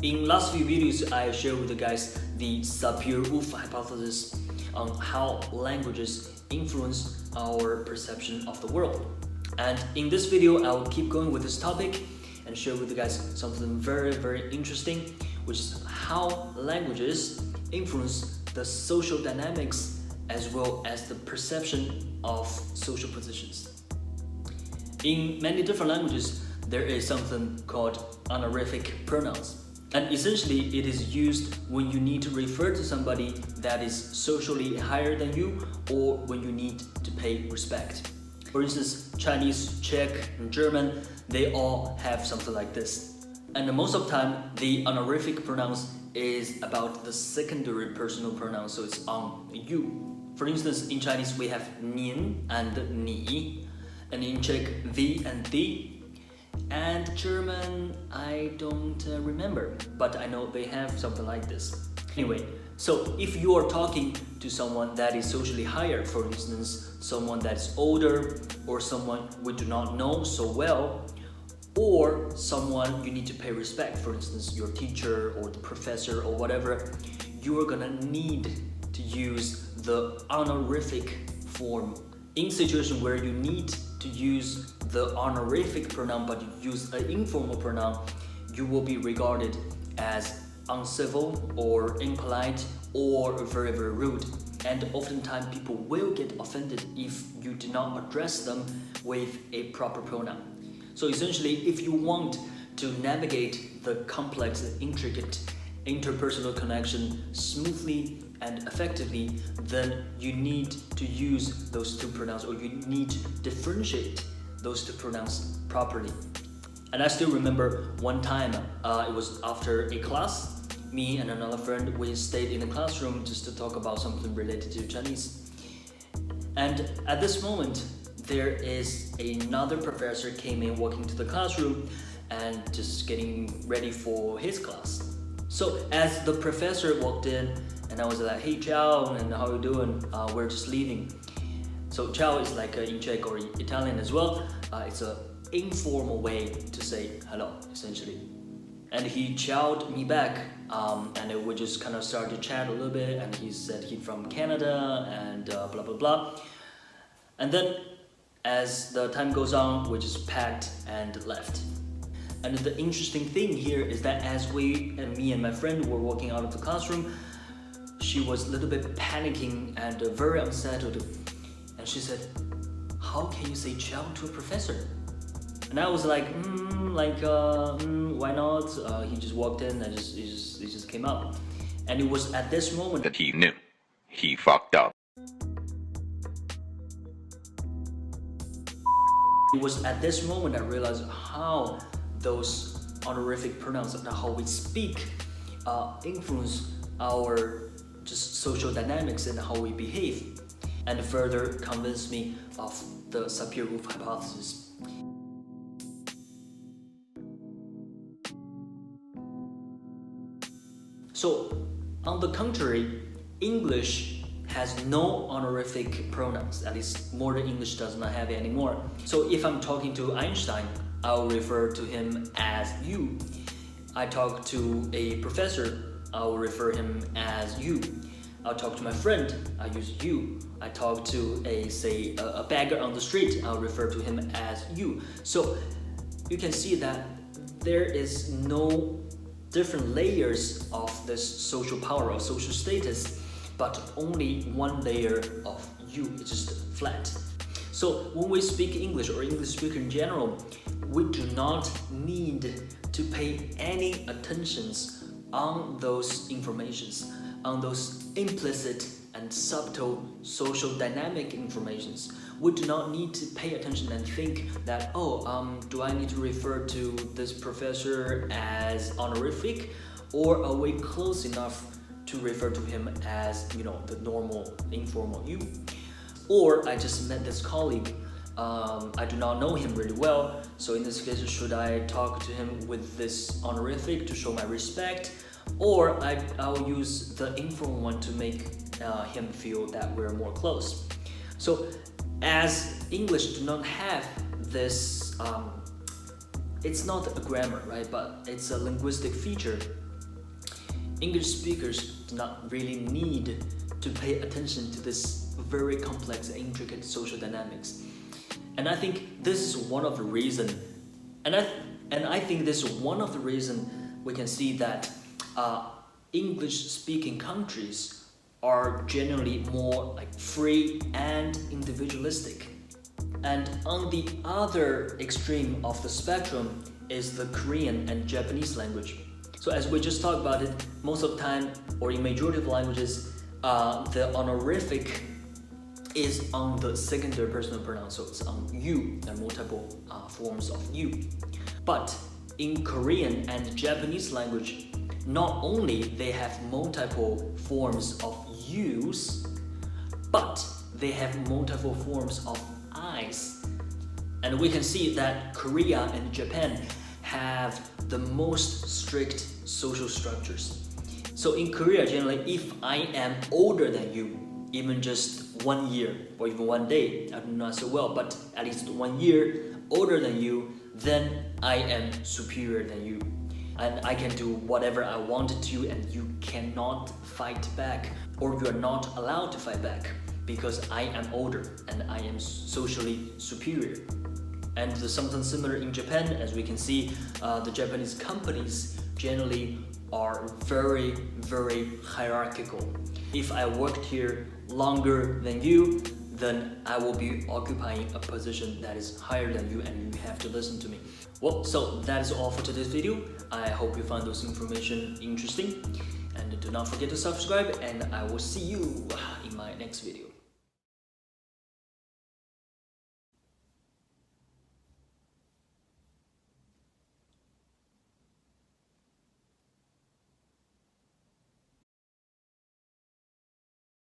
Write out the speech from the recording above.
In last few videos, I shared with you guys the Sapir-Whorf hypothesis on how languages influence our perception of the world. And in this video, I will keep going with this topic and share with you guys something very interesting, which is how languages influence the social dynamics as well as the perception of social positions. In many different languages, there is something called honorific pronouns. And essentially, it is used when you need to refer to somebody that is socially higher than you, or when you need to pay respect. For instance, Chinese, Czech, and German, they all have something like this. And most of the time, the honorific pronouns is about the secondary personal pronoun, so it's on you. For instance, in Chinese, we have 您 and 你, and in Czech, the and the. And German, I don't remember, but I know they have something like this. Anyway, so if you are talking to someone that is socially higher, for instance, someone that's older, or someone we do not know so well, or someone you need to pay respect, for instance, your teacher or the professor or whatever, you are gonna need to use the honorific form. In situation where you need to use the honorific pronoun but you use an informal pronoun, you will be regarded as uncivil or impolite or very rude. And oftentimes people will get offended if you do not address them with a proper pronoun. So essentially, if you want to navigate the complex and intricate interpersonal connection smoothly and effectively, then you need to use those two pronouns, or you need to differentiate those two pronouns properly. And I still remember one time, it was after a class, me and another friend, we stayed in the classroom just to talk about something related to Chinese. And at this moment, there is another professor came in walking to the classroom and just getting ready for his class. So as the professor walked in, and I was like, hey ciao, and how you doing? We're just leaving. So ciao is like in Czech or Italian as well. It's an informal way to say hello, essentially. And he ciaoed me back, and we just kind of started to chat a little bit, and he said he's from Canada, and blah blah blah. And then as the time goes on, we just packed and left. And the interesting thing here is that as me and my friend were walking out of the classroom, she was a little bit panicking and very unsettled. And she said, how can you say ciao to a professor? And I was like, why not? He just walked in and he just came out. And it was at this moment that he knew he fucked up. It was at this moment I realized how those honorific pronouns and how we speak influence our just social dynamics and how we behave, and further convinced me of the Sapir-Whorf hypothesis. So, on the contrary, English has no honorific pronouns, at least modern English does not have it anymore. So if I'm talking to Einstein, I'll refer to him as you. I talk to a professor, I'll refer him as you. I'll talk to my friend, I use you. I talk to a beggar on the street, I'll refer to him as you. So you can see that there is no different layers of this social power or social status, but only one layer of you. It's just flat. So when we speak English or English speaker in general, we do not need to pay any attentions on those informations, on those implicit and subtle social dynamic informations. We do not need to pay attention and think that, do I need to refer to this professor as honorific, or are we close enough to refer to him as, the normal, informal you? Or I just met this colleague, I do not know him really well, so in this case, should I talk to him with this honorific to show my respect? Or I'll use the informal one to make him feel that we're more close. So as English do not have this, it's not a grammar, right? But it's a linguistic feature English speakers do not really need to pay attention to this very complex and intricate social dynamics. And I think this is one of the reasons, and I think this is one of the reasons we can see that English-speaking countries are generally more like free and individualistic. And on the other extreme of the spectrum is the Korean and Japanese language. So as we just talked about it, most of the time, or in majority of languages, the honorific is on the secondary personal pronoun, so it's on you. There are multiple forms of you. But in Korean and Japanese language, not only they have multiple forms of yous, but they have multiple forms of I's. And we can see that Korea and Japan have the most strict social structures. So in Korea, generally, if I am older than you, even just 1 year or even 1 day, I don't know so well, but at least 1 year older than you, then I am superior than you. And I can do whatever I wanted to, and you cannot fight back, or you are not allowed to fight back, because I am older and I am socially superior. And there's something similar in Japan. As we can see, the Japanese companies generally are very, very hierarchical. If I worked here longer than you, then I will be occupying a position that is higher than you, and you have to listen to me. Well, so that is all for today's video. I hope you found this information interesting, and do not forget to subscribe, and I will see you in my next video.